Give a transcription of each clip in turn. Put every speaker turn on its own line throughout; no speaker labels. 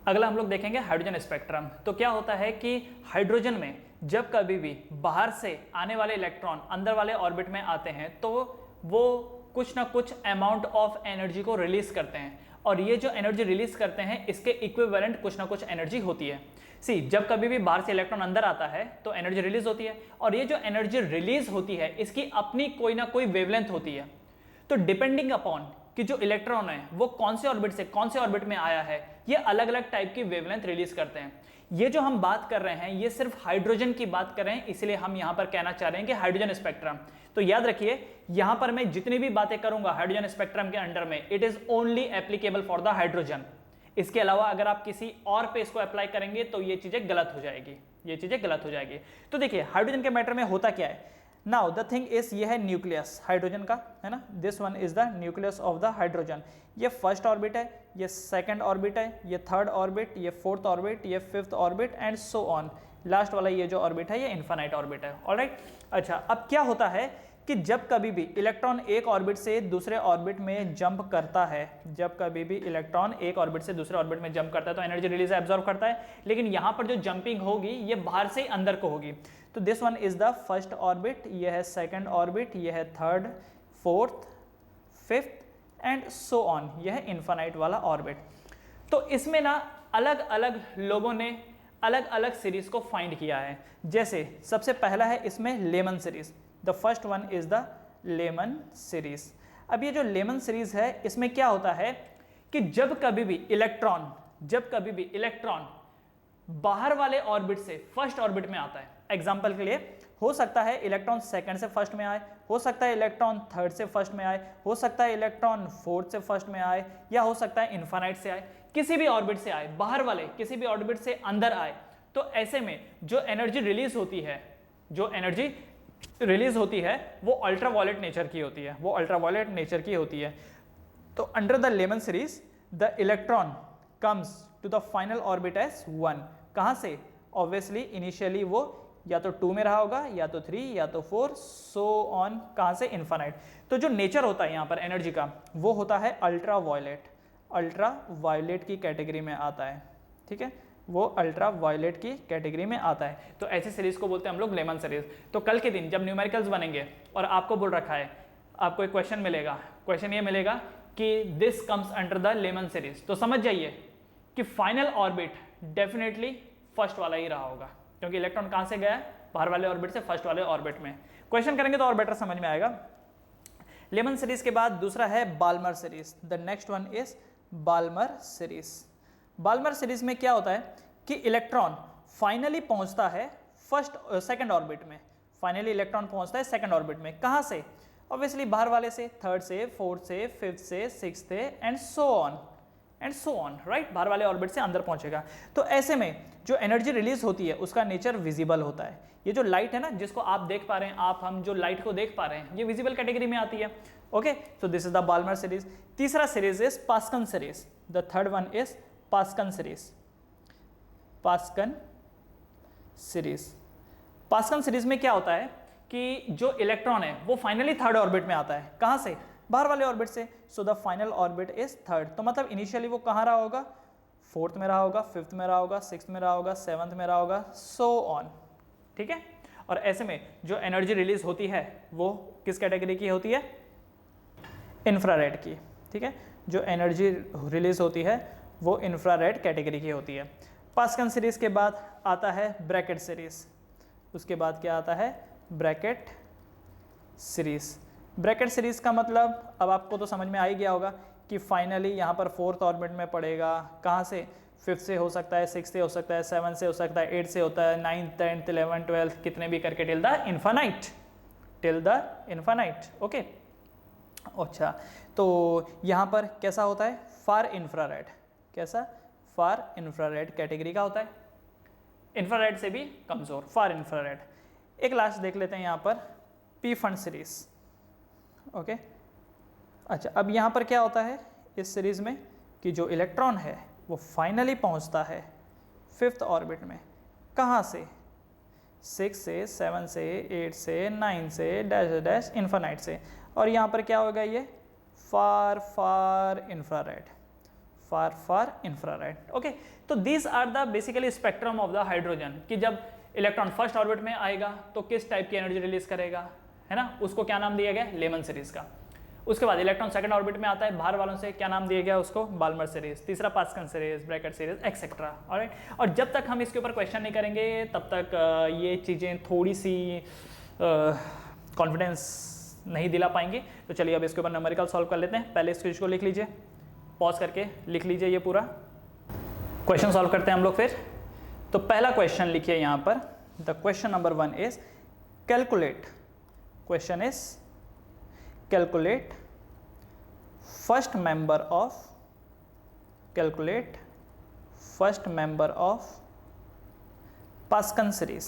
अगला हम लोग देखेंगे हाइड्रोजन स्पेक्ट्रम। तो क्या होता है कि हाइड्रोजन में जब कभी भी बाहर से आने वाले इलेक्ट्रॉन अंदर वाले ऑर्बिट में आते हैं तो वो कुछ ना कुछ अमाउंट ऑफ एनर्जी को रिलीज करते हैं, और ये जो एनर्जी रिलीज करते हैं इसके इक्विवेलेंट कुछ ना कुछ एनर्जी होती है। सी, जब कभी भी बाहर से इलेक्ट्रॉन अंदर आता है तो एनर्जी रिलीज होती है, और ये जो एनर्जी रिलीज होती है इसकी अपनी कोई ना कोई वेवलेंथ होती है। तो डिपेंडिंग अपॉन कि जो इलेक्ट्रॉन है वो कौन से ऑर्बिट से कौन से ऑर्बिट में आया है, ये अलग अलग टाइप की वेवलेंथ रिलीज करते हैं। ये जो हम बात कर रहे हैं ये सिर्फ हाइड्रोजन की बात कर रहे हैं, इसलिए हम यहां पर कहना चाह रहे हैं कि हाइड्रोजन स्पेक्ट्रम। तो याद रखिए, यहां पर मैं जितनी भी बातें करूंगा हाइड्रोजन स्पेक्ट्रम के अंडर में, it is only applicable for the hydrogen. इसके अलावा अगर आप किसी और पे इसको अप्लाई करेंगे तो ये चीजें गलत हो जाएगी, ये चीजें गलत हो जाएगी। तो देखिए हाइड्रोजन के मैटर में होता क्या है। नाउ द थिंग इज, ये है न्यूक्लियस हाइड्रोजन का, है ना। This one is the nucleus of the hydrogen. ये फर्स्ट ऑर्बिट है, ये सेकंड ऑर्बिट है, ये थर्ड ऑर्बिट, ये फोर्थ ऑर्बिट, ये fifth orbit and so on. Last वाला ये जो ऑर्बिट है ये इन्फिनाइट ऑर्बिट है। ऑलराइट, अच्छा अब क्या होता है कि जब कभी भी इलेक्ट्रॉन एक ऑर्बिट से दूसरे ऑर्बिट में जंप करता है, जब कभी भी इलेक्ट्रॉन एक ऑर्बिट से दूसरे ऑर्बिट में जंप करता है तो एनर्जी रिलीज एब्जॉर्ब करता है, लेकिन यहां पर जो जंपिंग होगी ये बाहर से अंदर को होगी। तो this one is the first orbit, ये है सेकंड ऑर्बिट, ये है third, fourth, fifth and so on, यह है इन्फिनाइट वाला ऑर्बिट। तो इसमें ना अलग अलग लोगों ने अलग अलग सीरीज को फाइंड किया है। जैसे सबसे पहला है इसमें lemon series, the first one is the Lyman series. अब ये जो लेमन सीरीज है इसमें क्या होता है कि जब कभी भी इलेक्ट्रॉन बाहर वाले ऑर्बिट से फर्स्ट ऑर्बिट में आता है, एग्जांपल के लिए हो सकता है इलेक्ट्रॉन सेकंड से फर्स्ट में आए, हो सकता है इलेक्ट्रॉन थर्ड से फर्स्ट में आए, हो सकता है इलेक्ट्रॉन फोर्थ से फर्स्ट में आए, या हो सकता है इन्फिनाइट से आए, किसी भी ऑर्बिट से आए, बाहर वाले किसी भी ऑर्बिट से अंदर आए। तो ऐसे में जो एनर्जी रिलीज होती है वो अल्ट्रावायलेट नेचर की होती है, वो अल्ट्रावायलेट नेचर की होती है। तो under the Lyman series the electron comes to the final orbit as 1। कहां से? ऑब्वियसली इनिशियली वो या तो 2 में रहा होगा, या तो 3, या तो 4, सो ऑन। कहां से? इन्फिनाइट। तो जो नेचर होता है यहां पर एनर्जी का वो होता है अल्ट्रावायलेट, अल्ट्रावायलेट की कैटेगरी में आता है, ठीक है, वो अल्ट्रावायलेट की कैटेगरी में आता है। तो ऐसी सीरीज को बोलते हैं हम लोग लेमन सीरीज। तो कल के दिन जब न्यूमेरिकल्स बनेंगे और आपको बोल रखा है, आपको एक क्वेश्चन मिलेगा, क्वेश्चन ये मिलेगा कि this comes under the Lyman series, तो समझ जाइए कि फाइनल ऑर्बिट डेफिनेटली फर्स्ट वाला ही रहा होगा, क्योंकि इलेक्ट्रॉन कहां से गया है? बाहर वाले ऑर्बिट से फर्स्ट वाले ऑर्बिट में। क्वेश्चन करेंगे तो और बेटर समझ में आएगा। लेमन सीरीज के बाद दूसरा है Balmer series, the next one is Balmer series. Balmer series में क्या होता है कि इलेक्ट्रॉन फाइनली पहुंचता है सेकंड ऑर्बिट में, फाइनली इलेक्ट्रॉन पहुंचता है सेकंड ऑर्बिट में। कहां से? ऑब्वियसली बाहर वाले से, थर्ड से, फोर्थ से, फिफ्थ से, सिक्स्थ से एंड सो ऑन, राइट। बाहर वाले ऑर्बिट से अंदर पहुंचेगा। तो ऐसे में जो एनर्जी रिलीज होती है उसका नेचर विजिबल होता है। ये जो लाइट है ना जिसको आप देख पा रहे हैं, हम जो लाइट को देख पा रहे हैं, ये विजिबल कैटेगरी में आती है। Okay, so this is the Balmer series. तीसरा series is Paschen series, the third one is Paschen series. Paschen series में क्या होता है कि जो इलेक्ट्रॉन है वो फाइनली थर्ड ऑर्बिट में आता है। कहां से? बाहर वाले ऑर्बिट से। So the final orbit is third. तो मतलब इनिशियली वो कहां रहा होगा? फोर्थ में रहा होगा, फिफ्थ में रहा होगा, सिक्स्थ में रहा होगा, सेवंथ में रहा होगा, सो ऑन, ठीक है। और ऐसे में जो एनर्जी रिलीज होती है वो किस कैटेगरी की होती है? इंफ्रारेड की, ठीक है। जो एनर्जी रिलीज होती है वो इंफ्रारेड कैटेगरी की होती है। पास्कन सीरीज के बाद आता है ब्रैकेट सीरीज, उसके बाद क्या आता है? Brackett series. ब्रैकेट सीरीज का मतलब अब आपको तो समझ में आ ही गया होगा कि फाइनली यहाँ पर फोर्थ ऑर्बिट में पड़ेगा। कहाँ से? फिफ्थ से हो सकता है, सिक्स से हो सकता है, सेवन से हो सकता है, 8 से होता है, 9, 10, 11, 12 कितने भी करके टिल द इन्फिनाइट। ओके, अच्छा तो यहाँ पर कैसा होता है? फार इंफ्रारेड। कैसा? फार इंफ्रारेड कैटेगरी का होता है, इंफ्रारेड से भी कमजोर, फार इंफ्रारेड। एक लास्ट देख लेते हैं यहाँ पर, पी फंड सीरीज। ओके, अच्छा अब यहाँ पर क्या होता है इस सीरीज में कि जो इलेक्ट्रॉन है वो फाइनली पहुँचता है फिफ्थ ऑर्बिट में। कहाँ से? 6 से, 7 से, 8 से, 9 से, डैश डैश इन्फिनाइट से। और यहाँ पर क्या होगा? ये far infrared, far infrared. Okay, तो these are the basically spectrum of the hydrogen, कि जब इलेक्ट्रॉन फर्स्ट ऑर्बिट में आएगा तो किस टाइप की एनर्जी रिलीज करेगा, है ना, उसको क्या नाम दिया गया, लेमन सीरीज का। उसके बाद इलेक्ट्रॉन सेकंड ऑर्बिट में आता है बाहर वालों से, क्या नाम दिया गया उसको, बाल्मर सीरीज। तीसरा pascal series, Brackett series, etcetera. Alright, और जब तक हम इसके ऊपर क्वेश्चन नहीं करेंगे तब तक ये चीज़ें थोड़ी सी कॉन्फिडेंस नहीं दिला पाएंगे। तो चलिए अब इसके ऊपर न्यूमेरिकल सॉल्व कर लेते हैं। पहले इस चीज़ को लिख लीजिए, पॉज करके लिख लीजिए ये पूरा क्वेश्चन सॉल्व करते हैं हम लोग फिर। तो पहला क्वेश्चन लिखिए यहाँ पर, the question number 1 is calculate, question is calculate first member of, calculate first member of Pascal series,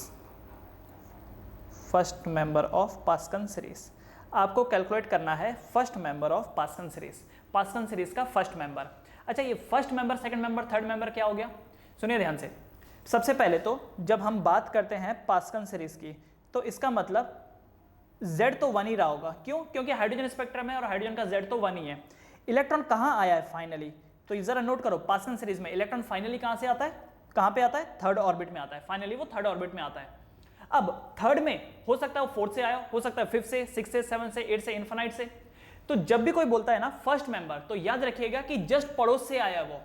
first member of Pascal series. आपको कैलकुलेट करना है first member of Pascal series, pascal series का first member. अच्छा, ये first member, second member, third member क्या हो गया, सुनिए ध्यान से। सबसे पहले तो जब हम बात करते हैं पास्कल सीरीज की, तो इसका मतलब Z तो 1 ही रहा होगा। क्यों? क्योंकि हाइड्रोजन स्पेक्ट्रम है और हाइड्रोजन का Z तो 1 ही है। इलेक्ट्रॉन कहाँ आया है फाइनली, तो जरा नोट करो, पास्कल सीरीज में इलेक्ट्रॉन फाइनली कहाँ से आता है, कहाँ पे आता है, थर्ड ऑर्बिट में आता है। फाइनली वो थर्ड ऑर्बिट में आता है। अब थर्ड में हो सकता है वो फोर्थ से आया, हो सकता है फिफ्थ से, सिक्स से, सेवन से, एट से, इन्फिनाइट से। तो जब भी कोई बोलता है ना फर्स्ट मेंबर, तो याद रखिएगा कि जस्ट पड़ोस से आया वो।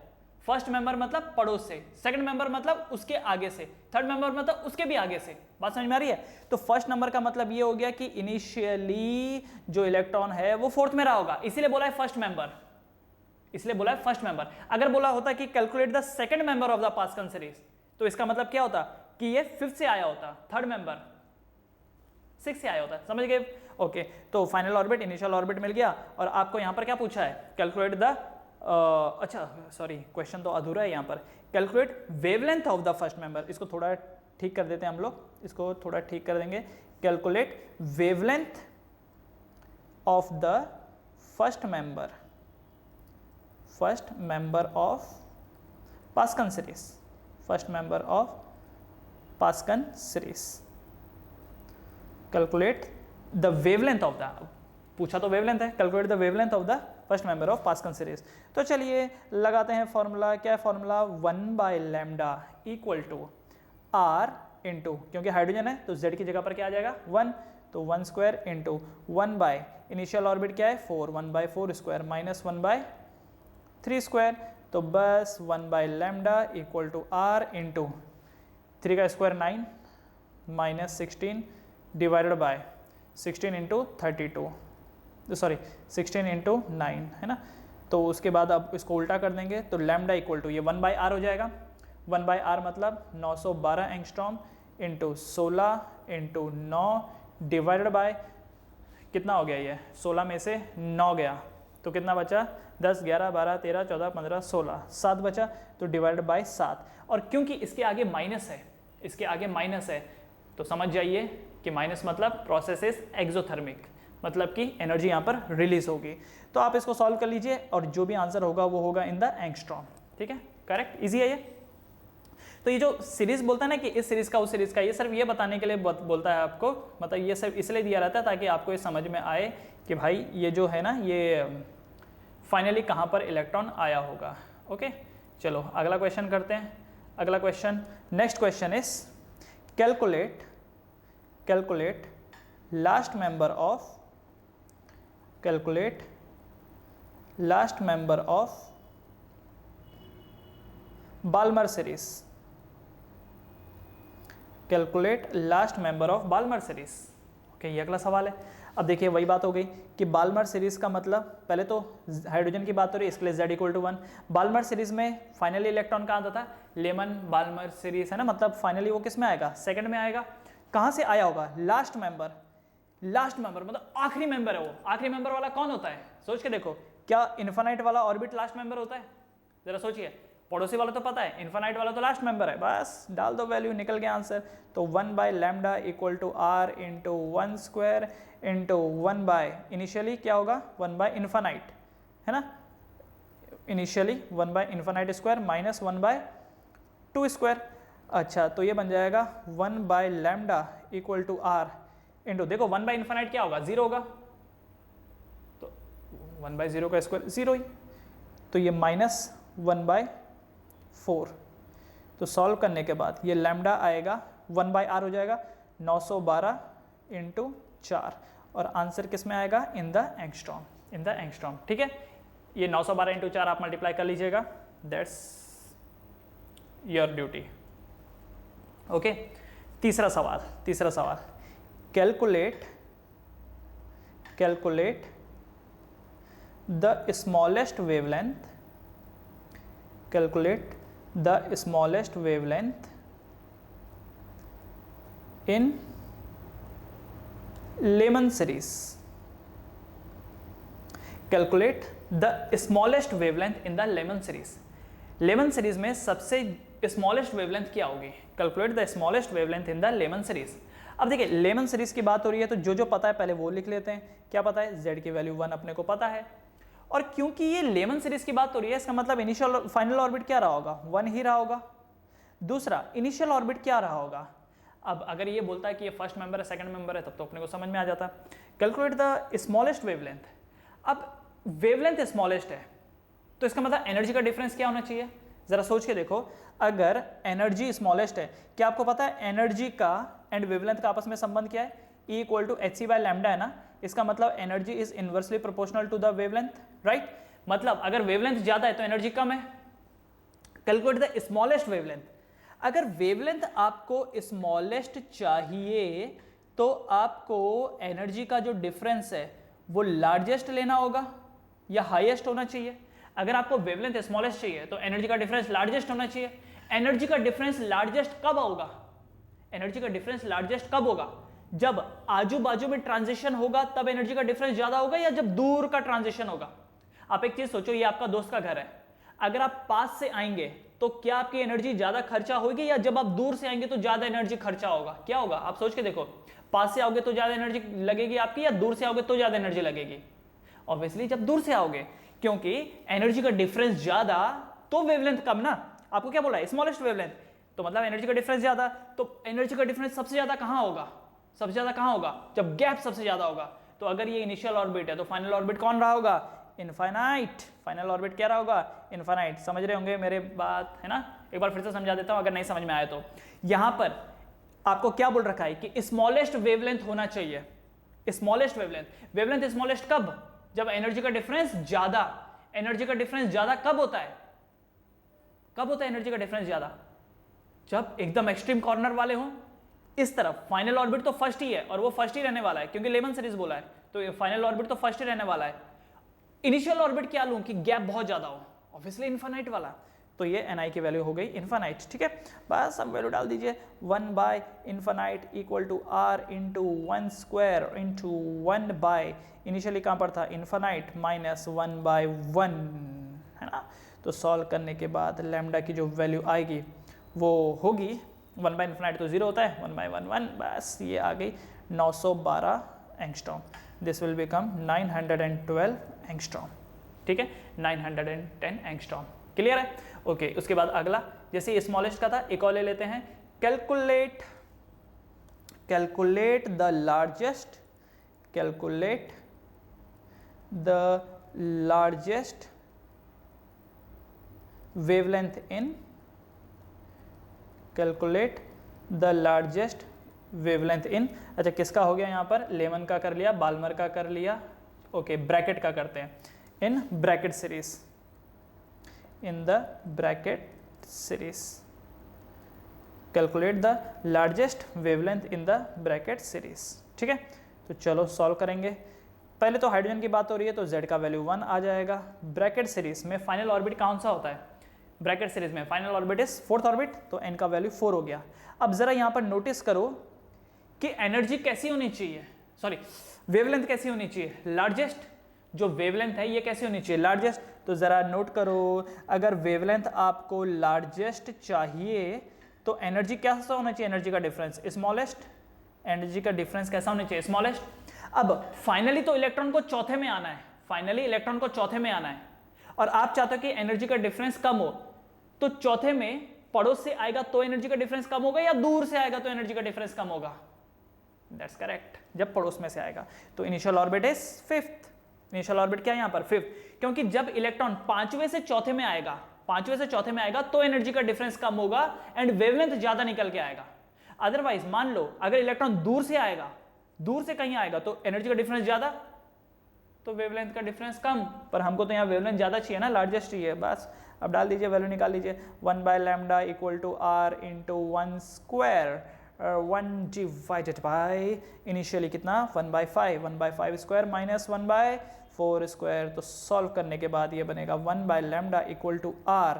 फर्स्ट मेंबर मतलब पड़ोस से, सेकंड मेंबर मतलब उसके आगे से, थर्ड मेंबर मतलब उसके भी आगे से। बात समझ में आ रही है? तो फर्स्ट नंबर का मतलब ये हो गया कि इनिशियली जो इलेक्ट्रॉन है वो फोर्थ में रहा होगा, इसीलिए बोला है फर्स्ट मेंबर, इसलिए बोला है फर्स्ट मेंबर। अगर बोला होता कि calculate the second member of the pascal series, तो इसका मतलब क्या होता कि ये फिफ्थ से आया होता, थर्ड मेंबर सिक्स से आया होता। समझ गए? ओके, तो फाइनल ऑर्बिट, इनिशियल ऑर्बिट मिल गया। और आपको यहां पर क्या पूछा है, कैलकुलेट द अच्छा सॉरी, क्वेश्चन तो अधूरा है यहाँ पर। Calculate wavelength of the first member, इसको थोड़ा ठीक कर देते हैं हम लोग, इसको थोड़ा ठीक कर देंगे। Calculate wavelength of the first member of Pascal series, first member of Pascal series. Calculate the wavelength of the, पूछा तो वेवलेंथ है, calculate the wavelength of the first member of Pascal series. तो चलिए लगाते हैं फॉर्मूला। क्या है formula? 1/λ equal to R into, क्योंकि हाइड्रोजन है तो Z की जगह पर क्या आ जाएगा 1, तो 1 square into 1 by initial orbit क्या है 4, 1/4 स्क्वायर माइनस 1/3 स्क्वायर, तो बस 1/λ इक्वल टू R इंटू 3 का square 9 minus 16 divided by 16 into 32, sorry 16 into 9, है ना। तो उसके बाद अब इसको उल्टा कर देंगे तो लैम्डा इक्वल टू ये 1/r हो जाएगा। 1/r मतलब 912 angstrom into 16 into 9 divided by कितना हो गया, ये 16 में से 9 गया तो कितना बचा 10, 11, 12, 13, 14, 15, 16, 7 बचा, तो डिवाइडेड बाय 7। और क्योंकि इसके आगे माइनस है, इसके आगे माइनस है, तो समझ जाइए कि माइनस मतलब प्रोसेस इज एक्सोथर्मिक, मतलब कि एनर्जी यहाँ पर रिलीज होगी। तो आप इसको सॉल्व कर लीजिए और जो भी आंसर होगा वो होगा इन द एंगस्ट्रॉम। ठीक है, करेक्ट, इजी है ये। तो ये जो सीरीज बोलता है ना कि इस सीरीज का उस सीरीज का, ये सिर्फ ये बताने के लिए बोलता है आपको, मतलब ये सिर्फ इसलिए दिया रहता है ताकि आपको ये समझ में आए कि भाई ये जो है ना ये फाइनली कहाँ पर इलेक्ट्रॉन आया होगा। ओके, चलो अगला क्वेश्चन करते हैं। अगला question, next question is calculate last member of, calculate last member of Balmer series, calculate last member of Balmer series. Okay, ये अगला सवाल है। अब देखिए वही बात हो गई कि बाल्मर सीरीज का मतलब, पहले तो हाइड्रोजन की बात हो रही है इसके लिए Z equal to 1। Balmer series में फाइनली इलेक्ट्रॉन कहाँ आता था, लेमन बाल्मर सीरीज, है ना, मतलब फाइनली वो किस में आएगा, सेकंड में आएगा। कहाँ से आया होगा, लास्ट मेंबर, लास्ट मेंबर मतलब आखिरी मेंबर है वो। आखिरी मेंबर वाला कौन होता है, सोच के देखो, क्या इन्फिनाइट वाला ऑर्बिट लास्ट मेंबर होता है, जरा सोचिए। पड़ोसी वाला तो पता है, इन्फिनाइट वाला तो लास्ट मेंबर है, बस डाल दो वैल्यू, निकल गया आंसर। तो 1/λ equal to R into 1 square into 1 by initially क्या होगा 1 बाय इन्फिनाइट, है ना, initially 1 by infinite square minus 1/2 square. अच्छा, तो ये बन जाएगा 1/λ इक्वल टू R इंटू, देखो 1 बाय इन्फिनाइट क्या होगा, 0 होगा, तो 1/0 का स्क्वायर 0 ही, तो ये माइनस 1/4। तो सॉल्व करने के बाद ये लैम्डा आएगा 1/r हो जाएगा 912 इंटू 4 और आंसर किस में आएगा इन द एंगस्ट्रॉम। ठीक है, ये 912 इंटू 4 आप मल्टीप्लाई कर लीजिएगा, दैट्स योर ड्यूटी। ओके, तीसरा सवाल calculate the smallest wavelength in Lehman series। Calculate the smallest wavelength in the Lehman series। Lehman series में सबसे smallest wavelength क्या होगी? Calculate the smallest wavelength in the Lehman series। अब देखिए Lehman series की बात हो रही है तो जो पता है पहले वो लिख लेते हैं। क्या पता है? Z की वैल्यू 1 अपने को पता है, और क्योंकि ये Lehman series की बात हो रही है इसका मतलब इनिशियल फाइनल ऑर्बिट क्या रहा होगा? 1 ही रहा होगा। दूसरा इनिशियल ऑर्बिट क्या रहा होगा? अब अगर ये बोलता है कि ये फर्स्ट मेंबर है सेकंड मेंबर है तब तो अपने को समझ में आ जाता। Calculate the smallest wavelength. अब वेवलेंथ स्मॉलेस्ट है तो इसका मतलब एनर्जी का डिफरेंस क्या होना चाहिए? जरा सोच के देखो, अगर एनर्जी स्मॉलेस्ट है, क्या आपको पता है एनर्जी का एंड वेवलेंथ का आपस में संबंध क्या है? E = hc/λ है ना। इसका मतलब energy is inversely proportional to the wavelength, right? मतलब अगर वेवलेंथ ज्यादा है तो एनर्जी कम है। Calculate the smallest wavelength. अगर वेवलेंथ आपको स्मॉलेस्ट चाहिए तो आपको एनर्जी का जो डिफरेंस है वो लार्जेस्ट लेना होगा या हाईएस्ट होना चाहिए? अगर आपको वेवलेंथ स्मॉलेस्ट चाहिए तो एनर्जी का डिफरेंस लार्जेस्ट होना चाहिए। एनर्जी का डिफरेंस लार्जेस्ट कब होगा? एनर्जी का डिफरेंस लार्जेस्ट कब होगा? जब आजू बाजू में ट्रांजिशन होगा तब एनर्जी का डिफरेंस ज्यादा होगा, या जब दूर का ट्रांजिशन होगा? आप एक चीज सोचो, ये आपका दोस्त का घर है, अगर आप पास से आएंगे तो क्या आपकी एनर्जी ज्यादा खर्चा होगी, या जब आप दूर से आएंगे तो ज्यादा एनर्जी खर्चा होगा? क्या होगा आप सोच के देखो। पास से आओगे तो ज्यादा एनर्जी लगेगी आपकी, या दूर से आओगे तो ज्यादा एनर्जी लगेगी? ऑब्वियसली जब दूर से आओगे, क्योंकि एनर्जी का डिफरेंस ज्यादा तो वेवलेंथ कम ना। आपको क्या बोला? स्मॉलेस्ट वेवलेंथ, तो मतलब एनर्जी का डिफरेंस ज्यादा, तो एनर्जी का डिफरेंस सबसे ज्यादा कहां होगा? सबसे ज्यादा कहां होगा? जब गैप सबसे ज्यादा होगा। तो अगर ये इनिशियल ऑर्बिट है तो फाइनल ऑर्बिट कौन रहा होगा? इनफाइनाइट। फाइनल ऑर्बिट क्या रहा होगा? इनफाइनाइट। समझ रहे होंगे मेरे बात, है ना? एक बार फिर से समझा देता हूं अगर नहीं समझ में आया तो। यहां पर आपको क्या बोल रखा है कि स्मॉलेस्ट वेवलेंथ होना चाहिए। स्मॉलेस्ट वेवलेंथ स्मॉलेस्ट कब? जब एनर्जी का डिफरेंस ज्यादा। एनर्जी का डिफरेंस ज्यादा कब होता है? कब होता है एनर्जी का डिफरेंस ज्यादा? जब एकदम एक्सट्रीम कॉर्नर वाले हों इस तरफ। फाइनल ऑर्बिट तो फर्स्ट ही है और वो फर्स्ट ही रहने वाला है क्योंकि लेमन सीरीज बोला है, तो फाइनल ऑर्बिट तो फर्स्ट ही रहने वाला है। इनिशियल ऑर्बिट क्या लूं कि गैप बहुत ज्यादा हो? ऑब्वियसली इनफाइनाइट वाला। तो ये ni की वैल्यू हो गई इनफाइनाइट। ठीक है, बस अब वैल्यू डाल दीजिए 1/infinite = r × 1² × 1/ इनिशियली कहां पर था? इनफाइनाइट -1/1, है ना। तो सॉल्व करने के बाद लैम्डा की जो वैल्यू आएगी वो होगी 1/infinite तो 0 होता है, 1/1, बस ये आ गई 912 angstrom. This will become 912 angstrom. ठीक है, 910 एंगस्ट्रॉम। क्लियर है? ओके, उसके बाद अगला, जैसे स्मॉलेस्ट का था, एक और ले लेते हैं। कैलकुलेट द लार्जेस्ट वेवलेंथ इन अच्छा किसका हो गया? यहाँ पर लेमन का कर लिया, बाल्मर का कर लिया। ओके, ब्रैकेट का करते हैं। In Brackett series calculate the largest wavelength in the Brackett series. ठीक है, तो चलो सॉल्व करेंगे। पहले तो हाइड्रोजन की बात हो रही है तो z का वैल्यू 1 आ जाएगा। ब्रैकेट सीरीज में फाइनल ऑर्बिट कौन सा होता है? ब्रैकेट सीरीज में final orbit is 4th orbit, तो n का वैल्यू 4 हो गया। अब जरा यहां पर नोटिस करो कि एनर्जी कैसी होनी चाहिए, सॉरी वेवलेंथ कैसी होनी चाहिए? लार्जेस्ट। जो वेवलेंथ है ये कैसी होनी चाहिए? लार्जेस्ट। तो जरा नोट करो, अगर वेवलेंथ आपको लार्जेस्ट चाहिए तो एनर्जी कैसा होना चाहिए? एनर्जी का डिफरेंस स्मॉलेस्ट। एनर्जी का डिफरेंस कैसा होना चाहिए? स्मॉलेस्ट। अब फाइनली तो इलेक्ट्रॉन को चौथे में आना है, और आप चाहते हो कि एनर्जी का डिफरेंस कम हो, तो चौथे में पड़ोस से आएगा तो एनर्जी का डिफरेंस कम होगा, या दूर से आएगा तो एनर्जी का डिफरेंस कम होगा? दैट्स करेक्ट, जब पड़ोस में से आएगा। तो initial orbit is 5th। Initial orbit क्या है यहाँ पर? 5th, क्योंकि जब इलेक्ट्रॉन 5वें से चौथे में आएगा पांचवें से चौथे में आएगा तो एनर्जी का डिफरेंस कम होगा एंड वेवलेंथ ज्यादा निकल के आएगा। अदरवाइज मान लो अगर इलेक्ट्रॉन दूर से आएगा, दूर से कहीं आएगा तो एनर्जी का डिफरेंस ज्यादा, तो वेवलेंथ का डिफरेंस कम। पर हमको तो यहाँ वेवलेंथ ज्यादा चाहिए ना, लार्जेस्ट चाहिए। बस अब डाल दीजिए, वैल्यू निकाल लीजिए। 1/λ equal to r into 1 square 1 divided by initially कितना 1/5, 1/5 स्क्वायर माइनस 1/4 स्क्वायर। तो सॉल्व करने के बाद ये बनेगा 1/λ इक्वल टू r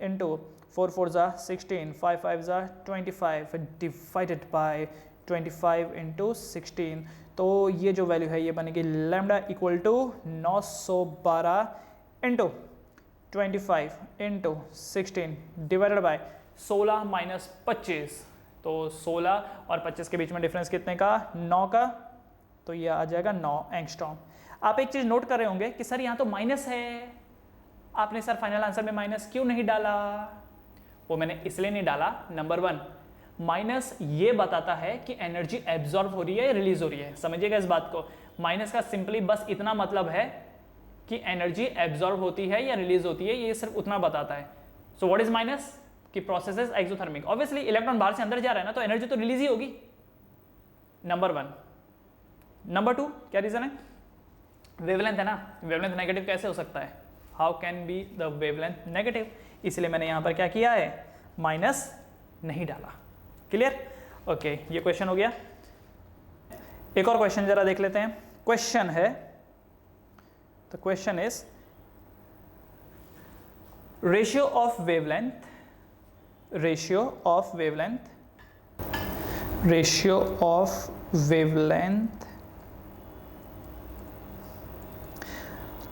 इंटू 4 4 ज़ा 16, 5 5 ज़ा 25 डिवाइडेड बाय 25 इंटू 16। तो ये जो वैल्यू है ये बनेगी lambda equal to 912 into 25 into 16 divided by 16 minus 25। तो 16 और 25 के बीच में डिफरेंस कितने का, 9 का। तो ये आ जाएगा 9 एंगस्ट्रॉम। आप एक चीज नोट कर रहे होंगे कि सर यहाँ तो माइनस है, आपने सर फाइनल आंसर में माइनस क्यों नहीं डाला? वो मैंने इसलिए नहीं डाला, नंबर 1 माइनस ये बताता है कि एनर्जी एब्जॉर्ब हो रही है या रिलीज हो रही है। समझिएगा इस बात को, माइनस का सिंपली बस इतना मतलब है कि एनर्जी एब्जॉर्ब होती है या रिलीज होती है, ये सिर्फ उतना बताता है। So what is minus? कि process is exothermic. Obviously electron बाहर से अंदर जा रहा है ना, तो एनर्जी तो रिलीज ही होगी, नंबर 1। नंबर 2 क्या रीजन है? वेवलेंथ है ना, वेवलेंथ नेगेटिव कैसे हो सकता है? How can be the wavelength negative? इसलिए मैंने यहां पर क्या किया है, माइनस नहीं डाला। क्लियर? ओके, ये क्वेश्चन हो गया। एक और क्वेश्चन जरा देख लेते हैं। क्वेश्चन है, the question is ratio of wavelength, ratio of wavelength, ratio of wavelength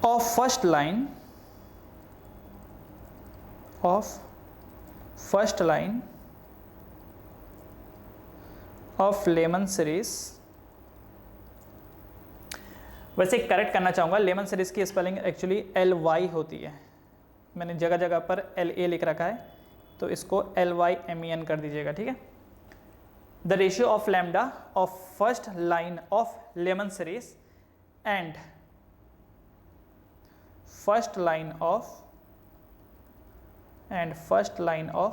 of first line of Lyman series. वैसे करेक्ट करना चाहूंगा, लेमन सीरीज की स्पेलिंग एक्चुअली LY होती है, मैंने जगह जगह पर LA लिख रखा है, तो इसको LYMEN कर दीजिएगा, ठीक है। The ratio of lambda of first line of Lyman series and first line of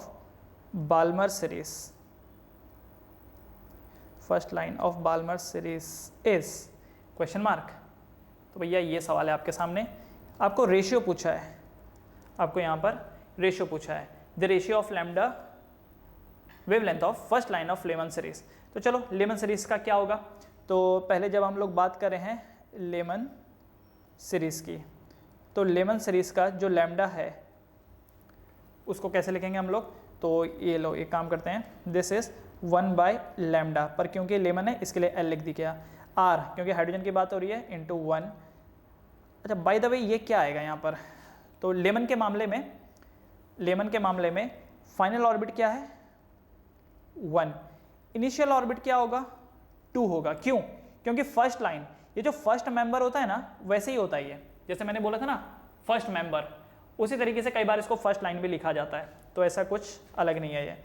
Balmer series, first line of Balmer series is question mark। तो भैया ये सवाल है आपके सामने, आपको रेशियो पूछा है, आपको यहाँ पर रेशियो पूछा है, the ratio of lambda wavelength of first line of Lyman series. तो चलो लेमन सीरीज का क्या होगा, तो पहले जब हम लोग बात कर रहे हैं लेमन सीरीज की, तो लेमन सीरीज का जो लैम्डा है उसको कैसे लिखेंगे हम लोग? तो ये लो, एक काम करते हैं, दिस इज 1/λ, पर क्योंकि लेमन है इसके लिए L लिख दी गया, R क्योंकि हाइड्रोजन की बात हो रही है इंटू 1। अच्छा बाय द वे ये क्या आएगा यहाँ पर? तो लेमन के मामले में फाइनल ऑर्बिट क्या है 1, इनिशियल ऑर्बिट क्या होगा 2 होगा। क्यों? क्योंकि फर्स्ट लाइन, ये जो फर्स्ट मेंबर होता है ना वैसे ही होता है ये, जैसे मैंने बोला था ना फर्स्ट मेंबर, उसी तरीके से कई बार इसको फर्स्ट लाइन भी लिखा जाता है, तो ऐसा कुछ अलग नहीं है ये।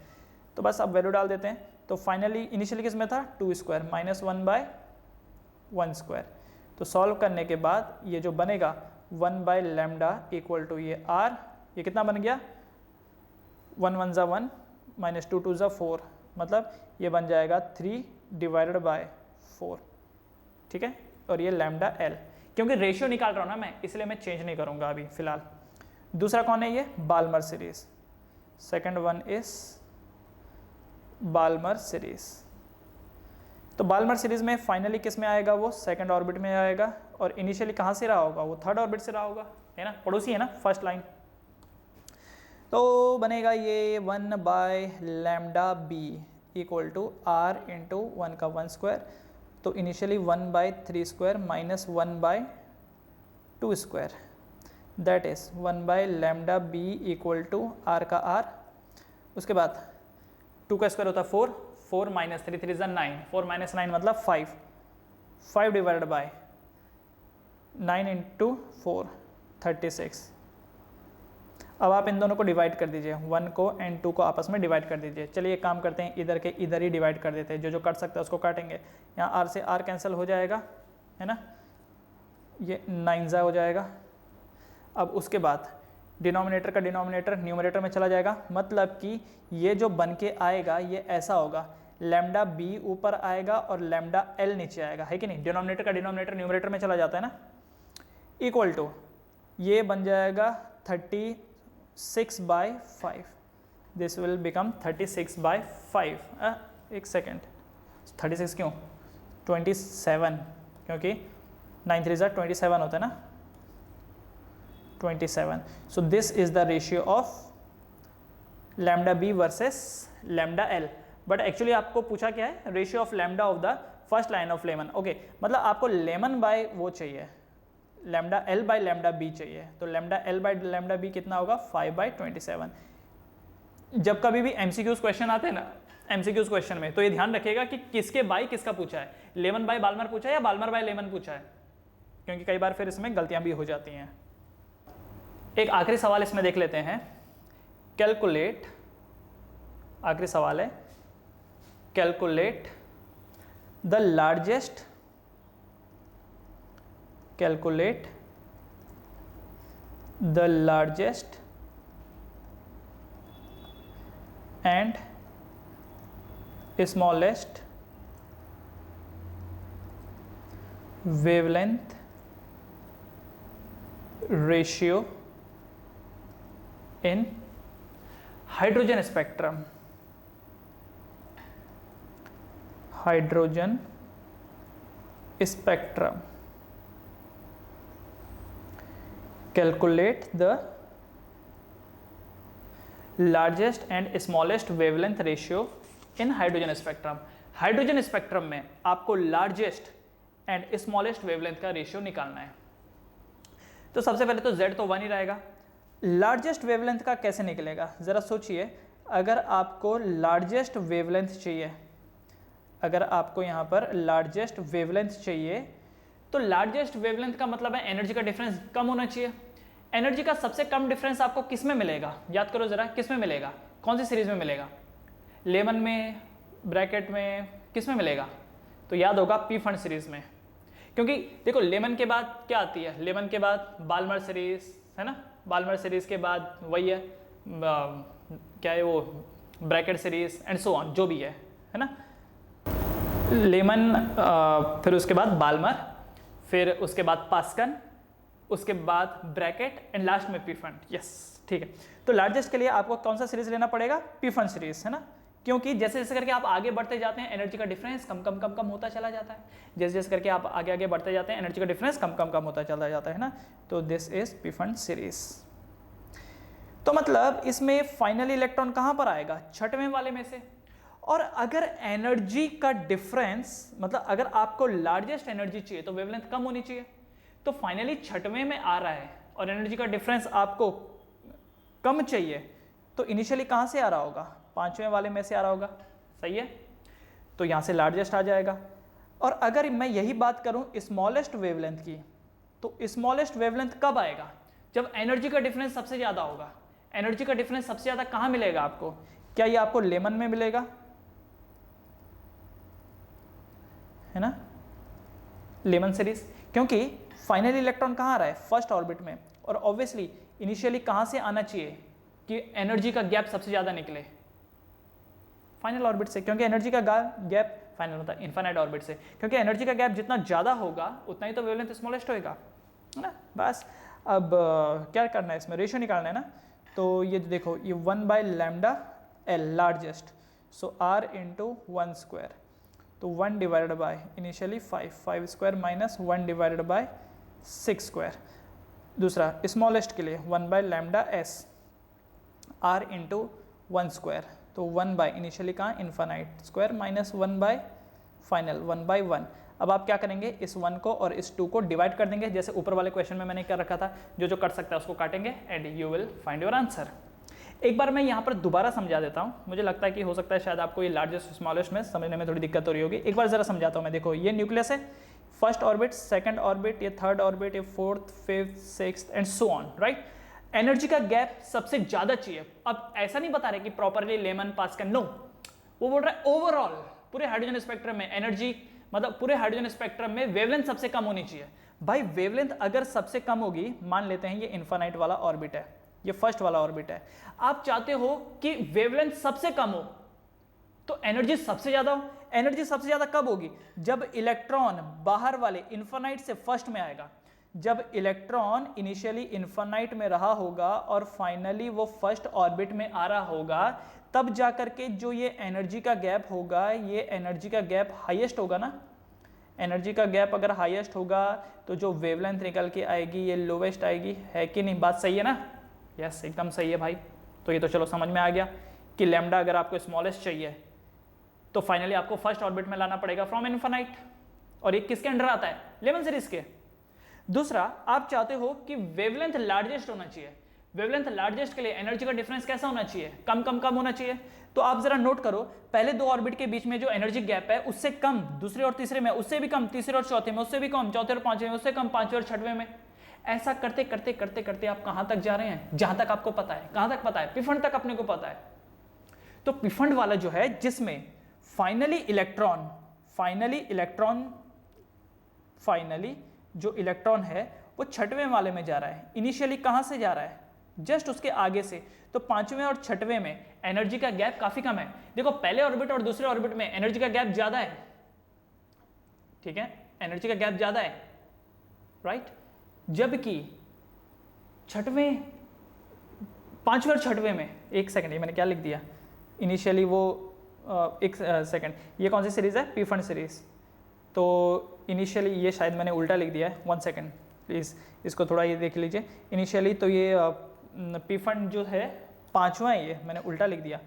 तो बस अब वैल्यू डाल देते हैं। तो फाइनली इनिशियली किस में था 2 स्क्वायर माइनस 1/1 स्क्वायर। तो सॉल्व करने के बाद ये जो बनेगा 1/λ इक्वल टू ये R, ये कितना बन गया 1 1 ज़ा 1 माइनस 2 2 ज़ा 4, मतलब ये बन जाएगा 3 डिवाइडेड बाय 4, ठीक है। और ये लैम्डा L, क्योंकि रेशियो निकाल रहा हूँ ना मैं, इसलिए मैं चेंज नहीं करूँगा अभी फिलहाल। दूसरा कौन है? ये Balmer series, second one is Balmer series. तो बाल्मर सीरीज में फाइनली किस में आएगा, वो सेकंड ऑर्बिट में आएगा, और इनिशियली कहाँ से रहा होगा, वो थर्ड ऑर्बिट से रहा होगा, है ना, पड़ोसी है ना फर्स्ट लाइन। तो बनेगा ये 1/λ B equal to R into 1 का 1 स्क्वायर। तो initially 1/3 square minus 1/2 square, that is 1/λ B equal to R का R। उसके बाद 2 का स्क्वायर होता है 4, 4 माइनस 3 3 9, 4 माइनस 9 मतलब 5 डिवाइडेड बाय 9 इंटू 4 36। अब आप इन दोनों को डिवाइड कर दीजिए, 1 को एंड 2 को आपस में डिवाइड कर दीजिए। चलिए एक काम करते हैं, इधर के इधर ही डिवाइड कर देते हैं, जो जो कट सकता है उसको काटेंगे। यहाँ R से R कैंसिल हो जाएगा, है ना, ये 9 ज़ा हो जाएगा। अब उसके बाद डिनोमिनेटर का डिनोमिनेटर न्यूमरेटर में चला जाएगा, मतलब कि ये जो बन के आएगा ये ऐसा होगा, लैम्डा बी ऊपर आएगा और लैम्डा एल नीचे आएगा, है कि नहीं। डिनोमिनेटर का डिनोमिनेटर न्यूमरेटर में चला जाता है ना, इक्वल टू ये बन जाएगा 36/5, दिस विल बिकम 36/5। एक सेकेंड, 36 क्यों, 27, क्योंकि 9 3 27 होता है ना, 27। So this is the ratio of lambda B versus lambda L. But actually आपको पूछा क्या है, ratio of lambda of the first line of Lyman. Okay, मतलब आपको लेमन बाय वो चाहिए, lambda L by lambda B चाहिए। तो lambda L by lambda B कितना होगा, 5/27। जब कभी भी एमसीक्यूज क्वेश्चन आते हैं ना, एमसीक्यूज क्वेश्चन में, तो ये ध्यान रखिएगा कि किसके बाय किसका पूछा है, लेमन बाय बाल्मर पूछा है या बाल्मर बाय लेमन पूछा है, क्योंकि कई बार फिर इसमें गलतियां भी हो जाती हैं। एक आखिरी सवाल इसमें देख लेते हैं, कैलकुलेट, आखिरी सवाल है, calculate the largest, calculate the largest and smallest wavelength ratio in hydrogen spectrum, hydrogen spectrum, calculate the largest and smallest wavelength ratio in hydrogen spectrum। Hydrogen spectrum में आपको लार्जेस्ट एंड स्मॉलेस्ट वेवलेंथ का ratio निकालना है। तो सबसे पहले तो Z तो 1 ही रहेगा। लार्जेस्ट वेवलेंथ का कैसे निकलेगा, जरा सोचिए। अगर आपको लार्जेस्ट वेवलेंथ चाहिए, अगर आपको यहाँ पर लार्जेस्ट वेवलेंथ चाहिए, तो लार्जेस्ट वेवलेंथ का मतलब है एनर्जी का डिफरेंस कम होना चाहिए। एनर्जी का सबसे कम डिफरेंस आपको किस में मिलेगा, याद करो जरा, किस में मिलेगा, कौन सी सीरीज में मिलेगा, लेमन में, ब्रैकेट में, किस में मिलेगा, तो याद होगा पी फंड सीरीज में। क्योंकि देखो लेमन के बाद क्या आती है, लेमन के बाद बाल्मर सीरीज है ना, बाल्मर सीरीज के बाद वही है क्या है वो, Brackett series and so on, जो भी है ना। लेमन फिर उसके बाद बाल्मर, फिर उसके बाद पास्कन, उसके बाद ब्रैकेट एंड लास्ट में पी फंड। यस, ठीक है। तो लार्जेस्ट के लिए आपको कौन सा सीरीज लेना पड़ेगा, पी फंड सीरीज, है ना। क्योंकि जैसे जैसे करके आप आगे बढ़ते जाते हैं एनर्जी का डिफरेंस कम कम कम कम होता चला जाता है। जैसे जैसे करके आप आगे आगे बढ़ते जाते हैं एनर्जी का डिफरेंस कम कम कम होता चला जाता है ना। तो this is P fund series. तो मतलब इसमें फाइनल इलेक्ट्रॉन कहां पर आएगा, छठवें वाले में से। और अगर एनर्जी का डिफरेंस, मतलब अगर आपको लार्जेस्ट एनर्जी चाहिए तो वेवलेंथ कम होनी चाहिए, तो फाइनली छठवें में आ रहा है और एनर्जी का डिफरेंस आपको कम चाहिए, तो इनिशियली कहां से आ रहा होगा, पांचवें वाले में से आ रहा होगा, सही है। तो यहां से लार्जेस्ट आ जाएगा। और अगर मैं यही बात करूं स्मॉलेस्ट वेवलेंथ की, तो स्मॉलेस्ट वेवलेंथ कब आएगा, जब एनर्जी का डिफरेंस सबसे ज्यादा होगा। एनर्जी का डिफरेंस सबसे ज्यादा कहां मिलेगा आपको, क्या ये आपको लेमन में मिलेगा, है ना, लेमन सीरीज। क्योंकि फाइनल इलेक्ट्रॉन कहां आ रहा है, फर्स्ट ऑर्बिट में, और ऑब्वियसली इनिशियली कहां से आना चाहिए कि एनर्जी का गैप सबसे ज्यादा निकले, फाइनल ऑर्बिट से। क्योंकि एनर्जी का गैप फाइनल होता है इनफाइनाइट ऑर्बिट से, क्योंकि एनर्जी का गैप जितना ज्यादा होगा उतना ही तो वेवलेंथ स्मॉलेस्ट होएगा, है ना। बस अब क्या करना है, इसमें रेशियो निकालना है ना। तो ये देखो, ये 1/λ L लार्जेस्ट, सो R इंटू 1 स्क्वायर, तो 1 divided by initially 5 square minus 1 divided bye 6 square. दूसरा स्मॉलेस्ट के लिए 1/λ S R इंटू 1 स्क्वायर, तो 1 बाय इनिशियली कहाँ infinite square minus 1 bye final 1/1। अब आप क्या करेंगे, इस 1 को और इस 2 को डिवाइड कर देंगे, जैसे ऊपर वाले क्वेश्चन में मैंने कर रखा था। जो जो कर सकता है उसको काटेंगे and you will find your answer. एक बार मैं यहाँ पर दोबारा समझा देता हूँ, मुझे लगता है कि हो सकता है शायद आपको ये लार्जेस्ट स्मॉलेस्ट में समझने में थोड़ी दिक्कत हो रही होगी। एक बार जरा समझाता हूँ मैं। देखो ये न्यूक्लियस है, फर्स्ट ऑर्बिट, सेकंड ऑर्बिट, ये थर्ड ऑर्बिट, ये fourth, fifth, sixth and so on, right. Energy का गैप सबसे ज्यादा चाहिए। अब ऐसा नहीं बता रहे कि प्रॉपरली लेमन पास्कल, नो, वो बोल रहा है ओवरऑल पूरे हाइड्रोजन स्पेक्ट्रम में एनर्जी, मतलब पूरे हाइड्रोजन स्पेक्ट्रम में वेवलेंथ सबसे कम होनी चाहिए। भाई वेवलेंथ अगर सबसे कम होगी, मान लेते हैं ये इनफाइनाइट वाला ऑर्बिट है, ये फर्स्ट वाला ऑर्बिट है। आप चाहते हो कि वेवलेंथ सबसे कम हो तो एनर्जी सबसे ज्यादा हो। एनर्जी सबसे ज्यादा कब होगी? जब इलेक्ट्रॉन बाहर वाले इन्फिनाइट से फर्स्ट में आएगा। जब इलेक्ट्रॉन इनिशियली इन्फिनाइट में रहा होगा और फाइनली वो फर्स्ट ऑर्बिट में आ रहा होगा, तब जाकर के जो ये एनर्जी का गैप होगा, ये एनर्जी का गैप हाईएस्ट होगा ना। एनर्जी का गैप अगर हाईएस्ट होगा तो जो वेवलेंथ निकल के आएगी ये लोवेस्ट आएगी, है कि नहीं? बात सही है ना? यस, एकदम सही है भाई। तो ये तो चलो समझ में आ गया कि लैम्डा अगर आपको स्मॉलेस्ट चाहिए तो फाइनली आपको फर्स्ट ऑर्बिट में लाना पड़ेगा फ्रॉम इनफिनाइट, और ये किसके अंडर आता है? लेमन सीरीज के। दूसरा, आप चाहते हो कि वेवलेंथ लार्जेस्ट होना चाहिए। वेवलेंथ लार्जेस्ट के लिए एनर्जी का डिफरेंस कैसा होना चाहिए? कम कम कम होना चाहिए। तो आप जरा नोट करो, पहले दो ऑर्बिट के बीच में जो एनर्जी गैप है उससे कम दूसरे और तीसरे में, उससे भी कम तीसरे और चौथे में, उससे भी कम चौथे और पांचवें में, उससे कम पांचवें और छठवें में। ऐसा करते करते करते करते आप कहां तक जा रहे हैं? जहां तक आपको पता है। कहां तक पता है? पिफंड तक अपने को पता है। तो पिफंड वाला जो है जिसमें फाइनली जो इलेक्ट्रॉन है वो छठवें वाले में जा रहा है। इनिशियली कहां से जा रहा है? जस्ट उसके आगे से। तो पांचवें और छठवें में एनर्जी का गैप काफी कम है। देखो, पहले ऑर्बिट और दूसरे ऑर्बिट में एनर्जी का गैप ज्यादा है, ठीक है, एनर्जी का गैप ज्यादा है, राइट। जबकि छठवें, पांचवें और छठवें में, एक सेकंड, ये मैंने क्या लिख दिया? इनिशियली वो एक सेकंड, ये कौन सी सीरीज है? पिफंड सीरीज। तो इनिशियली ये शायद मैंने उल्टा लिख दिया है, 1 सेकंड प्लीज़, इसको थोड़ा ये देख लीजिए। इनिशियली तो ये पिफंड जो है पांचवा है, ये मैंने उल्टा लिख दिया,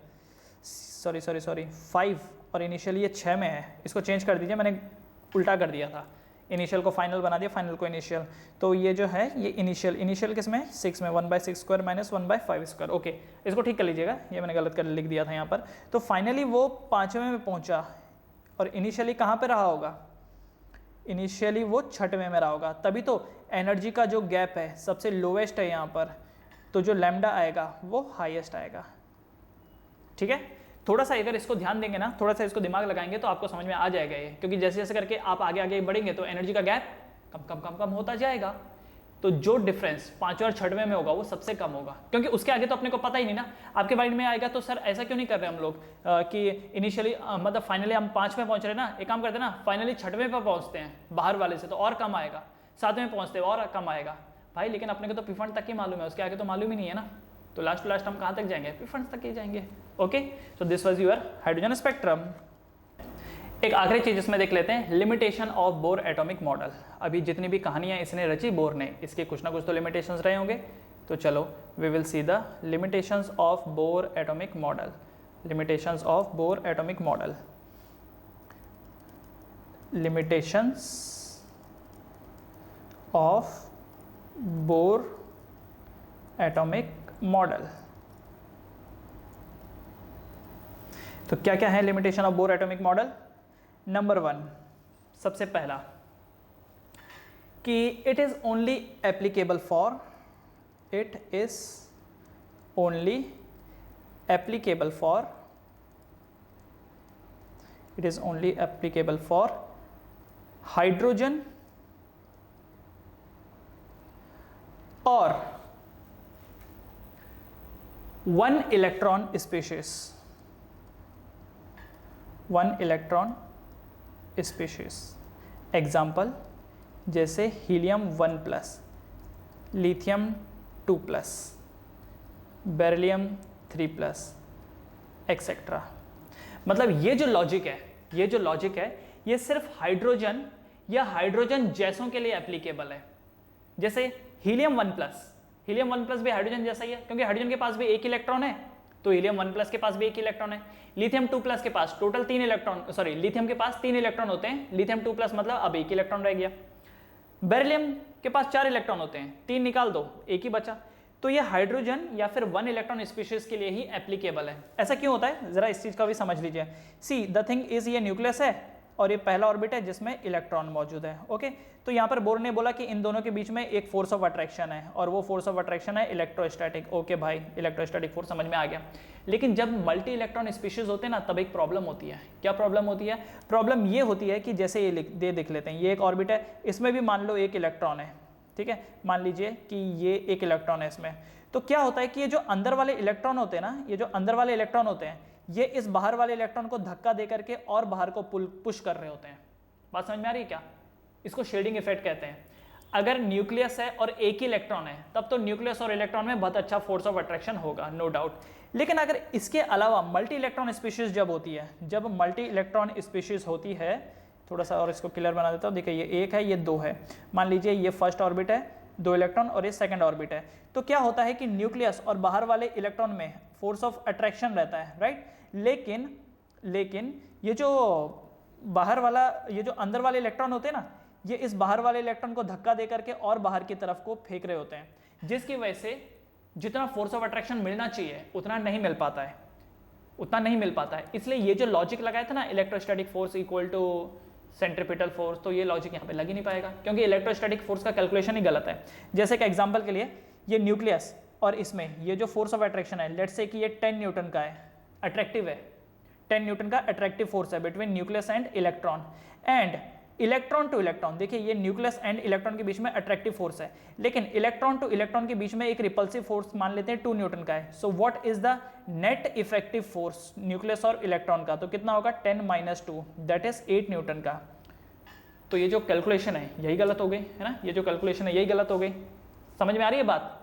सॉरी 5, और इनिशियली ये 6 में है। इसको चेंज कर दीजिए, मैंने उल्टा कर दिया था, इनिशियल को फाइनल बना दिया, फाइनल को इनिशियल। तो ये जो है ये इनिशियल किस में? 6 में, 1/6² माइनस 1/5²। ओके, इसको ठीक कर लीजिएगा, ये मैंने गलत कर लिख दिया था यहाँ पर। तो फाइनली वो पांचवें में पहुंचा, और इनिशियली कहाँ पे रहा होगा? इनिशियली वो छठवें में रहा होगा। तभी तो एनर्जी का जो गैप है सबसे लोवेस्ट है यहाँ पर, तो जो लैम्डा आएगा वो हाईएस्ट आएगा, ठीक है। थोड़ा सा अगर इसको ध्यान देंगे ना, थोड़ा सा इसको दिमाग लगाएंगे तो आपको समझ में आ जाएगा ये, क्योंकि जैसे जैसे करके आप आगे आगे बढ़ेंगे तो एनर्जी का गैप कम कम कम कम होता जाएगा। तो जो डिफरेंस पांचवें और छठवें में होगा वो सबसे कम होगा, क्योंकि उसके आगे तो अपने को पता ही नहीं ना। आपके माइंड में आएगा तो सर ऐसा क्यों नहीं कर रहे हम लोग कि इनिशियली मतलब फाइनली हम 5 में पहुंच रहे हैं ना, एक काम करते हैं ना, फाइनली छठवें पर पहुंचते हैं बाहर वाले से तो और कम आएगा, 7वें पहुंचते हैं और कम आएगा भाई। लेकिन अपने को तो पिफंड तक ही मालूम है, उसके आगे तो मालूम ही नहीं है ना। तो लास्ट हम कहाँ तक जाएंगे? पिफंड तक ही जाएंगे। Okay, so this was your hydrogen spectrum. एक आखिरी चीज इसमें देख लेते हैं, limitation of Bohr atomic model. अभी जितनी भी कहानियां इसने रची बोर ने, इसके कुछ ना कुछ तो लिमिटेशंस रहे होंगे। तो चलो we will see the limitations of Bohr atomic model. Limitations of Bohr atomic model. Limitations of Bohr atomic model. तो क्या क्या है limitation of Bohr atomic model? Number 1, सबसे पहला कि it is only applicable for, it is only applicable for, it is only applicable for hydrogen और 1 electron species, 1 electron species. Example जैसे helium 1+, lithium 2+, beryllium 3+, etcetera. मतलब ये जो logic है, ये सिर्फ हाइड्रोजन या हाइड्रोजन जैसों के लिए एप्लीकेबल है। जैसे हीलियम 1+ भी हाइड्रोजन जैसा ही है, क्योंकि हाइड्रोजन के पास भी एक इलेक्ट्रॉन है, तो हीलियम 1+ के पास भी एक इलेक्ट्रॉन है। लिथियम 2+ के पास टोटल 3 इलेक्ट्रॉन, सॉरी लिथियम के पास 3 इलेक्ट्रॉन होते हैं, लिथियम 2+ मतलब अब एक इलेक्ट्रॉन रह गया। बेरिलियम के पास 4 इलेक्ट्रॉन होते हैं, 3 निकाल दो, एक ही बचा। तो ये हाइड्रोजन या फिर 1 इलेक्ट्रॉन स्पीशीज के लिए ही एप्लीकेबल है। ऐसा क्यों होता है जरा इस चीज का भी समझ लीजिए। सी द थिंग इज, ये न्यूक्लियस है और ये पहला ऑर्बिट है जिसमें इलेक्ट्रॉन मौजूद है। ओके, तो यहाँ पर बोर ने बोला कि इन दोनों के बीच में एक फोर्स ऑफ अट्रैक्शन है, और वो फोर्स ऑफ अट्रैक्शन है इलेक्ट्रोस्टैटिक। ओके भाई, इलेक्ट्रोस्टैटिक फोर्स समझ में आ गया। लेकिन जब मल्टी इलेक्ट्रॉन स्पीशीज होते हैं ना, तब एक प्रॉब्लम होती है। क्या प्रॉब्लम होती है? प्रॉब्लम ये होती है कि जैसे ये देख लेते हैं, ये एक ऑर्बिट है, इसमें भी मान लो एक इलेक्ट्रॉन है, ठीक है, मान लीजिए कि ये एक इलेक्ट्रॉन है इसमें। तो क्या होता है कि ये जो अंदर वाले इलेक्ट्रॉन होते हैं ना, ये जो अंदर वाले इलेक्ट्रॉन होते हैं, ये इस बाहर वाले इलेक्ट्रॉन को धक्का दे करके और बाहर को पुश कर रहे होते हैं। बात समझ में आ रही है क्या? इसको शेडिंग इफेक्ट कहते हैं। अगर न्यूक्लियस है और एक ही इलेक्ट्रॉन है तब तो न्यूक्लियस और इलेक्ट्रॉन में बहुत अच्छा फोर्स ऑफ अट्रैक्शन होगा, नो डाउट। लेकिन अगर इसके अलावा मल्टी इलेक्ट्रॉन स्पीशीज जब होती है, जब मल्टी इलेक्ट्रॉन स्पीशीज होती है, थोड़ा सा और इसको क्लियर बना देता हूँ। देखिए ये एक है, ये दो है, मान लीजिए ये फर्स्ट ऑर्बिट है, 2 इलेक्ट्रॉन, और ये सेकंड ऑर्बिट है। तो क्या होता है कि न्यूक्लियस और बाहर वाले इलेक्ट्रॉन में फोर्स ऑफ अट्रैक्शन रहता है, राइट। लेकिन ये जो बाहर वाला, ये जो अंदर वाले इलेक्ट्रॉन होते हैं ना, ये इस बाहर वाले इलेक्ट्रॉन को धक्का दे करके और बाहर की तरफ को फेंक रहे होते हैं, जिसकी वजह से जितना फोर्स ऑफ अट्रैक्शन मिलना चाहिए उतना नहीं मिल पाता है, उतना नहीं मिल पाता है। इसलिए ये जो लॉजिक लगाया था ना, electrostatic force equal to centripetal force, तो ये लॉजिक यहाँ पे लग ही नहीं पाएगा, क्योंकि इलेक्ट्रोस्टैटिक फोर्स का कैलकुलेशन ही गलत है। जैसे कि एग्जांपल के लिए ये न्यूक्लियस और इसमें ये जो फोर्स ऑफ अट्रैक्शन है, लेट्स से कि ये 10 न्यूटन का है, अट्रैक्टिव है, 10 न्यूटन का अट्रैक्टिव फोर्स है between nucleus and electron. And electron two electron, देखिए ये न्यूक्लियस एंड इलेक्ट्रॉन के बीच में अट्रैक्टिव फोर्स है, लेकिन इलेक्ट्रॉन टू इलेक्ट्रॉन के बीच में एक रिपल्सिव फोर्स मान लेते हैं 2 न्यूटन का है। So what is the net effective force nucleus और इलेक्ट्रॉन का? तो कितना होगा 10 - 2, दैट इज 8 न्यूटन का। तो ये जो कैलकुलेशन है यही गलत हो गई है ना, ये जो कैलकुलेशन है यही गलत हो गई। समझ में आ रही है बात?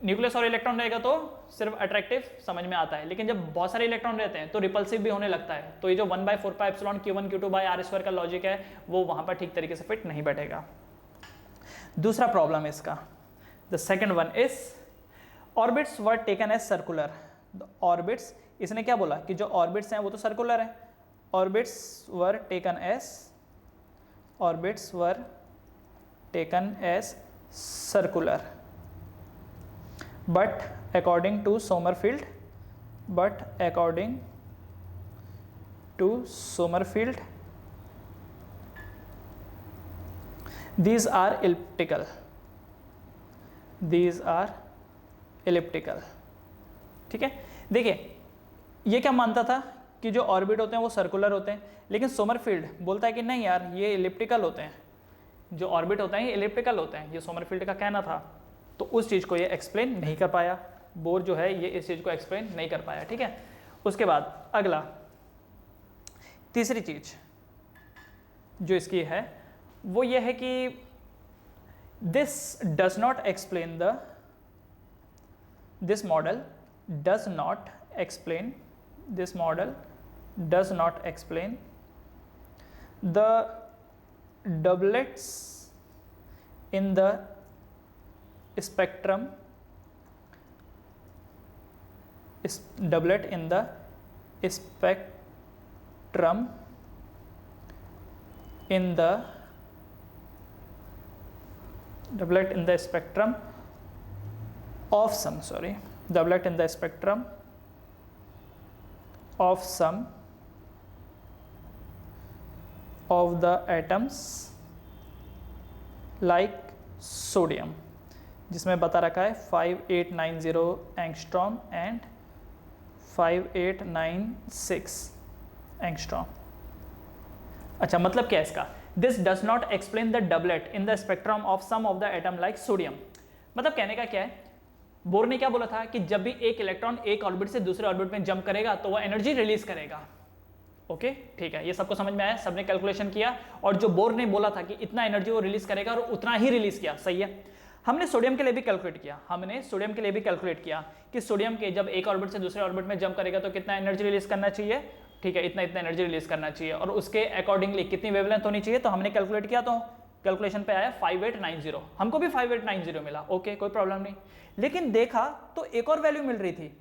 न्यूक्लियस और इलेक्ट्रॉन रहेगा तो सिर्फ अट्रैक्टिव समझ में आता है, लेकिन जब बहुत सारे इलेक्ट्रॉन रहते हैं तो रिपल्सिव भी होने लगता है। तो ये जो 1/4πε Q1 Q2 R² का लॉजिक है वो वहां पर ठीक तरीके से फिट नहीं बैठेगा। दूसरा प्रॉब्लम इसका, the second one is orbits were taken as circular. Orbits, इसने क्या बोला कि जो ऑर्बिट्स हैं वो तो सर्कुलर है, orbits were taken as circular, but according to Sommerfeld, these are elliptical, ठीक है। देखिए ये क्या मानता था कि जो ऑर्बिट होते हैं वो सर्कुलर होते हैं, लेकिन सोमरफील्ड बोलता है कि नहीं यार ये इलिप्टिकल होते हैं, जो ऑर्बिट होते हैं ये इलिप्टिकल होते हैं, ये सोमरफील्ड का कहना था। तो उस चीज़ को ये एक्सप्लेन नहीं कर पाया, बोर जो है ये इस चीज़ को एक्सप्लेन नहीं कर पाया, ठीक है। उसके बाद अगला, तीसरी चीज जो इसकी है वो ये है कि this does not explain this model does not explain the doublets in the spectrum of some of the atoms like sodium, जिसमें बता रखा है 5890 एंगस्ट्रॉम एंड 5896 एंगस्ट्रॉम। अच्छा, मतलब क्या है इसका? This does not explain the doublet in the spectrum of some of the atom like sodium. मतलब कहने का क्या है, बोर ने क्या बोला था कि जब भी एक इलेक्ट्रॉन एक ऑर्बिट से दूसरे ऑर्बिट में जंप करेगा तो वह एनर्जी रिलीज करेगा। ओके, ठीक है, ये सबको समझ में आया, सबने कैलकुलेशन किया, और जो बोर ने बोला था कि इतना एनर्जी वो रिलीज करेगा और उतना ही रिलीज किया, सही है। हमने सोडियम के लिए भी कैलकुलेट किया, कि सोडियम के जब एक ऑर्बिट से दूसरे ऑर्बिट में जंप करेगा तो कितना एनर्जी रिलीज करना चाहिए, ठीक है, इतना एनर्जी रिलीज करना चाहिए, और उसके अकॉर्डिंगली कितनी वेवलेंथ होनी चाहिए। तो हमने कैलकुलेट किया, तो कैलकुलेशन पे आया 5890, हमको भी 5890 मिला, ओके, कोई प्रॉब्लम नहीं। लेकिन देखा तो एक और वैल्यू मिल रही थी,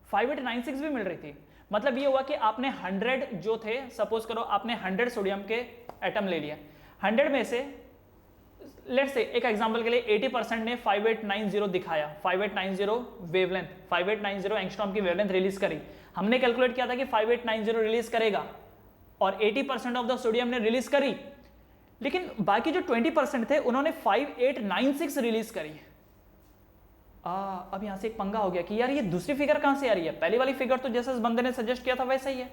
5896 भी मिल रही थी। मतलब ये हुआ कि आपने 100 जो थे, सपोज करो आपने 100 सोडियम के एटम ले लिया, 100 में से लेट्स से एक एग्जांपल के लिए 80% ने 5890 दिखाया, 5890 वेवलेंथ, 5890 एंगस्ट्रॉम की वेवलेंथ रिलीज करी। हमने कैलकुलेट किया था कि 5890 रिलीज करेगा और 80% ऑफ द सोडियम ने रिलीज करी, लेकिन बाकी जो 20% थे उन्होंने 5896 रिलीज करी। अब यहां से एक पंगा हो गया कि यार ये दूसरी फिगर कहां से आ रही है? पहली वाली फिगर तो जैसे इस बंदे ने सजेस्ट किया था वैसा ही है,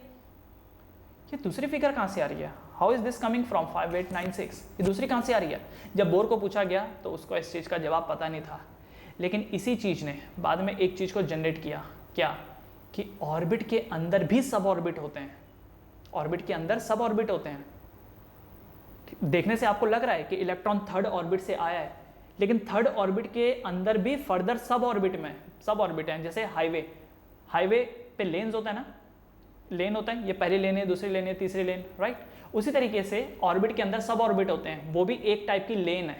ये दूसरी फिगर कहां से आ रही है? How is this coming from 5896? ये दूसरी कहां से आ रही है? जब बोर को पूछा गया तो उसको इस चीज का जवाब पता नहीं था, लेकिन इसी चीज़ ने बाद में एक चीज़ को जनरेट किया, क्या कि ऑर्बिट के अंदर भी सब ऑर्बिट होते हैं, ऑर्बिट के अंदर सब ऑर्बिट होते हैं। देखने से आपको लग रहा है कि इलेक्ट्रॉन थर्ड ऑर्बिट से आया है, लेकिन थर्ड ऑर्बिट के अंदर भी फर्दर सब ऑर्बिट हैं। जैसे हाईवे पे लेन्स होता है ना, लेन होता है, ये पहली लेन है, दूसरी लेन है, तीसरी लेन, राइट। उसी तरीके से ऑर्बिट के अंदर सब ऑर्बिट होते हैं, वो भी एक टाइप की लेन है।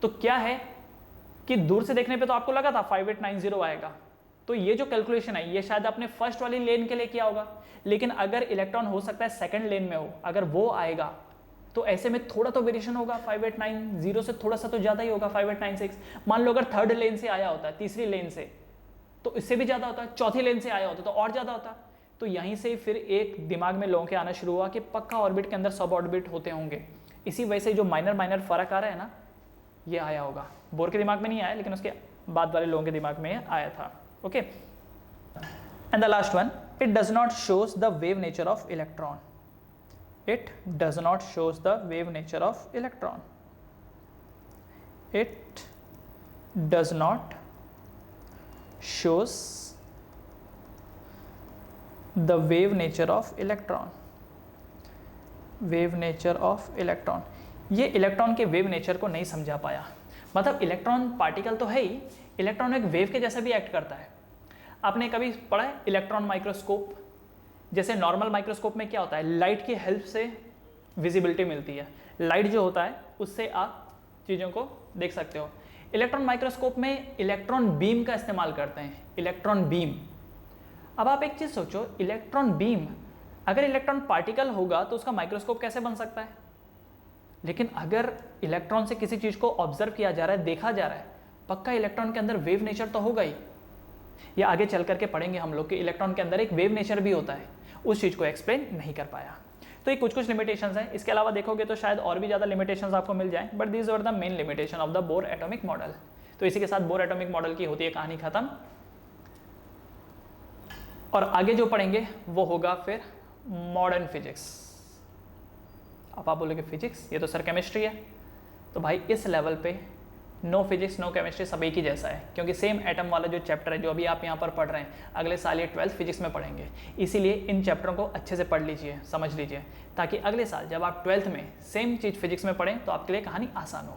तो क्या है कि दूर से देखने पे तो आपको लगा था 5890 आएगा, तो ये जो कैलकुलेशन है ये शायद आपने फर्स्ट वाली लेन के लिए किया होगा, लेकिन अगर इलेक्ट्रॉन हो सकता है सेकंड लेन में हो, अगर वो आएगा तो ऐसे में थोड़ा तो वेरिएशन होगा, 5890 से थोड़ा सा तो ज़्यादा ही होगा 5896। मान लो अगर थर्ड लेन से आया होता है, तीसरी लेन से, तो इससे भी ज़्यादा होता है, चौथी लेन से आया होता तो और ज़्यादा होता। तो यहीं से फिर एक दिमाग में लोगों के आना शुरू हुआ कि पक्का ऑर्बिट के अंदर सब ऑर्बिट होते होंगे। इसी वजह से जो माइनर फर्क आ रहा है ना, ये आया होगा। बोर के दिमाग में नहीं आया, लेकिन उसके बाद वाले लोगों के दिमाग में आया था। Okay, and the last one, it does not shows the wave nature of electron. It does not shows the wave nature of electron. It does not shows the wave nature of electron. Wave nature of electron. ये electron के wave nature को नहीं समझा पाया। मतलब electron particle तो है ही, electron एक वेव के जैसा भी एक्ट करता है। आपने कभी पढ़ा है इलेक्ट्रॉन माइक्रोस्कोप? जैसे नॉर्मल माइक्रोस्कोप में क्या होता है, लाइट की हेल्प से विजिबिलिटी मिलती है, लाइट जो होता है उससे आप चीज़ों को देख सकते हो। इलेक्ट्रॉन माइक्रोस्कोप में इलेक्ट्रॉन बीम का इस्तेमाल करते हैं, इलेक्ट्रॉन बीम। अब आप एक चीज़ सोचो, इलेक्ट्रॉन बीम, अगर इलेक्ट्रॉन पार्टिकल होगा तो उसका माइक्रोस्कोप कैसे बन सकता है? लेकिन अगर इलेक्ट्रॉन से किसी चीज़ को ऑब्जर्व किया जा रहा है, देखा जा रहा है, पक्का इलेक्ट्रॉन के अंदर वेव नेचर तो होगा ही। या आगे चल करके पढ़ेंगे हम लोग कि इलेक्ट्रॉन के अंदर एक वेव नेचर भी होता है, उस चीज़ को एक्सप्लेन नहीं कर पाया। तो ये कुछ लिमिटेशंस हैं। इसके अलावा देखोगे तो शायद और भी ज़्यादा लिमिटेशंस आपको मिल जाएं, but these were the main limitation of the bore atomic model. तो इसी के साथ बोर एटॉमिक मॉडल की होती है कहानी खत्म, और आगे जो पढ़ेंगे वो होगा फिर मॉडर्न फिजिक्स। अब आप बोलोगे फिजिक्स, ये तो सर केमिस्ट्री है। तो भाई इस लेवल पे नो फिजिक्स नो केमिस्ट्री सब एक ही जैसा है, क्योंकि सेम एटम वाला जो चैप्टर है जो अभी आप यहाँ पर पढ़ रहे हैं, अगले साल ये 12th फिजिक्स में पढ़ेंगे। इसीलिए इन चैप्टरों को अच्छे से पढ़ लीजिए, समझ लीजिए, ताकि अगले साल जब आप 12th में सेम चीज़ फिजिक्स में पढ़ें तो आपके लिए कहानी आसान हो।